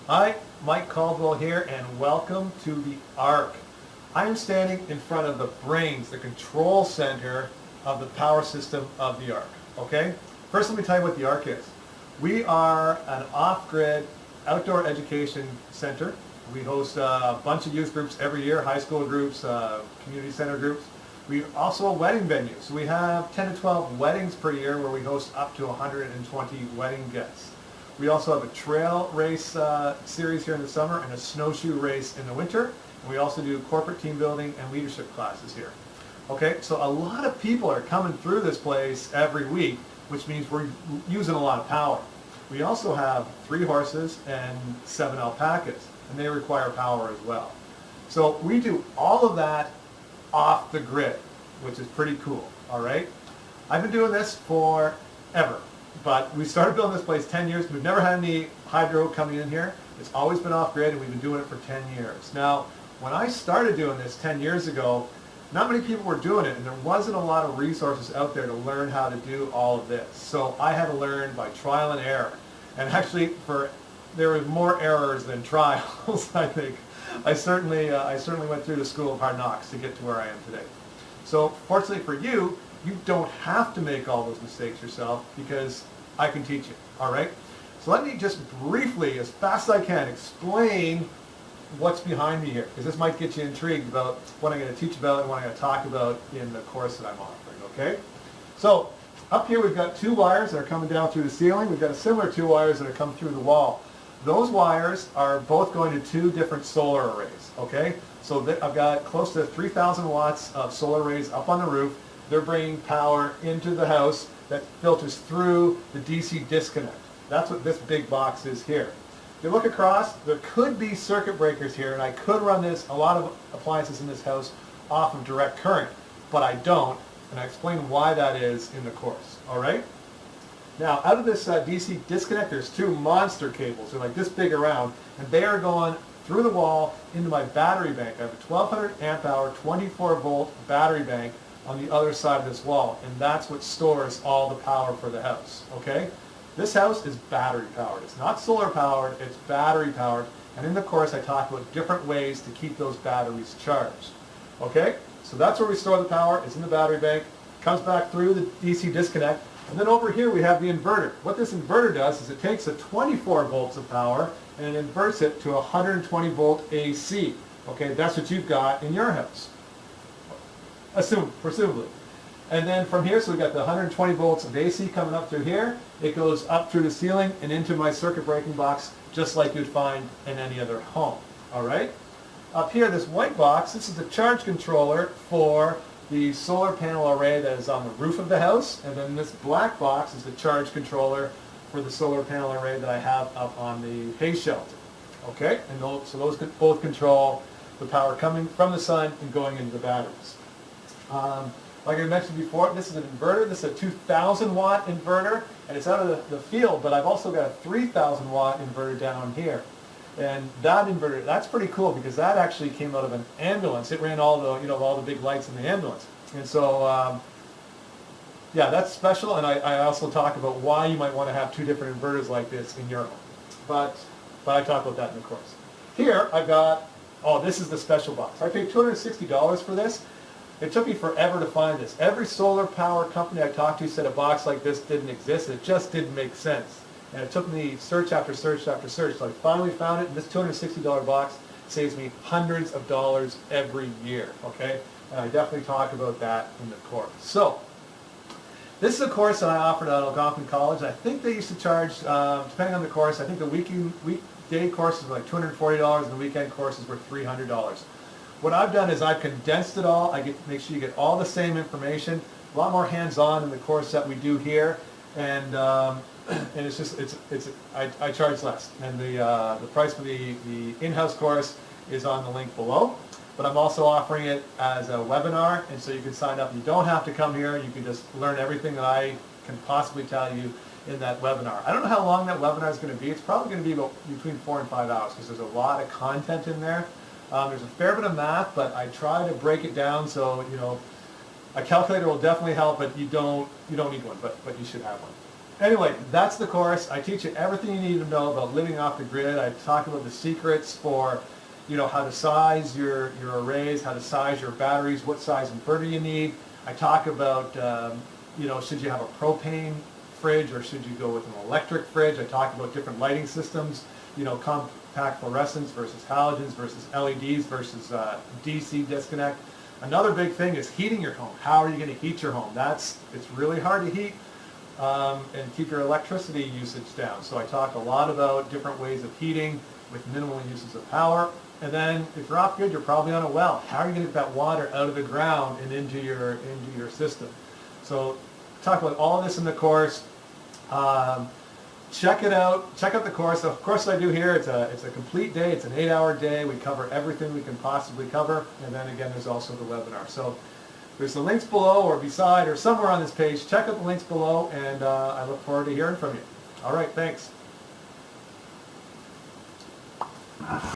Hi, Mike Caldwell here, and welcome to the ARC. I am standing in front of the brains, the control center of the power system of the ARC. Okay? First, let me tell you what the ARC is. We are an off-grid outdoor education center. We host a bunch of youth groups every year, high school groups, community center groups. We're also a wedding venue, so we have 10 to 12 weddings per year where we host up to 120 wedding guests. We also have a trail race series here in the summer and a snowshoe race in the winter. And we also do corporate team building and leadership classes here. Okay, so a lot of people are coming through this place every week, which means we're using a lot of power. We also have 3 horses and 7 alpacas, and they require power as well. So we do all of that off the grid, which is pretty cool, all right? I've been doing this forever. But we started building this place 10 years. We've never had any hydro coming in here. It's always been off grid, and we've been doing it for 10 years. Now, when I started doing this 10 years ago, not many people were doing it, and there wasn't a lot of resources out there to learn how to do all of this. So I had to learn by trial and error. And actually, there were more errors than trials, I think. I certainly went through the school of hard knocks to get to where I am today. So fortunately for you, you don't have to make all those mistakes yourself because I can teach you, all right? So let me just briefly, as fast as I can, explain what's behind me here, because this might get you intrigued about what I'm going to teach about and what I'm going to talk about in the course that I'm offering, okay? So up here we've got 2 wires that are coming down through the ceiling. We've got a similar 2 wires that are coming through the wall. Those wires are both going to 2 different solar arrays, okay? So I've got close to 3,000 watts of solar arrays up on the roof. They're bringing power into the house that filters through the DC disconnect. That's what this big box is here. If you look across, there could be circuit breakers here, and I could run a lot of appliances in this house off of direct current, but I don't, and I explain why that is in the course, all right? Now, out of this DC disconnect, there's 2 monster cables. They're like this big around, and they are going through the wall into my battery bank. I have a 1200 amp hour, 24 volt battery bank on the other side of this wall, and that's what stores all the power for the house, okay? This house is battery powered. It's not solar powered, it's battery powered, and in the course I talk about different ways to keep those batteries charged, okay? So that's where we store the power. It's in the battery bank, comes back through the DC disconnect, and then over here we have the inverter. What this inverter does is it takes a 24 volts of power and it inverts it to 120 volt AC, okay? That's what you've got in your house. Presumably. And then from here, so we've got the 120 volts of AC coming up through here. It goes up through the ceiling and into my circuit breaking box, just like you'd find in any other home. All right? Up here, this white box, this is the charge controller for the solar panel array that is on the roof of the house. And then this black box is the charge controller for the solar panel array that I have up on the hay shelter. Okay? And so those both control the power coming from the sun and going into the batteries. Like I mentioned before, this is an inverter. This is a 2,000 watt inverter, and it's out of the field, but I've also got a 3,000 watt inverter down here. And that inverter, that's pretty cool because that actually came out of an ambulance. It ran all the big lights in the ambulance. And so, yeah, that's special, and I also talk about why you might want to have 2 different inverters like this in your home. But I talk about that in the course. Here, I've got, this is the special box. I paid $260 for this. It took me forever to find this. Every solar power company I talked to said a box like this didn't exist. It just didn't make sense. And it took me search after search after search. So I finally found it, and this $260 box saves me hundreds of dollars every year, okay? And I definitely talk about that in the course. So, this is a course that I offered at Algonquin College. I think they used to charge, depending on the course, I think the weekday courses were like $240, and the weekend courses were $300. What I've done is I've condensed it all. Make sure you get all the same information. A lot more hands-on in the course that we do here, and I charge less. And the price for the in-house course is on the link below. But I'm also offering it as a webinar, and so you can sign up. You don't have to come here. You can just learn everything that I can possibly tell you in that webinar. I don't know how long that webinar is going to be. It's probably going to be about between 4 and 5 hours because there's a lot of content in there. There's a fair bit of math, but I try to break it down so, a calculator will definitely help, but you don't need one, but you should have one. anyway, that's the course. I teach you everything you need to know about living off the grid. I talk about the secrets for, how to size your arrays, how to size your batteries, what size inverter you need. I talk about, should you have a propane fridge or should you go with an electric fridge? I talk about different lighting systems, compact fluorescents versus halogens versus LEDs versus DC disconnect. Another big thing is heating your home. How are you going to heat your home? It's really hard to heat and keep your electricity usage down. So I talk a lot about different ways of heating with minimal uses of power. And then if you're off grid, you're probably on a well. How are you going to get that water out of the ground and into your system? So talk about all of this in the course. Check it out. Check out the course. The course I do here, it's a complete day. It's an 8-hour day. We cover everything we can possibly cover. And then again, there's also the webinar. So there's the links below or beside or somewhere on this page. Check out the links below, and I look forward to hearing from you. All right, thanks.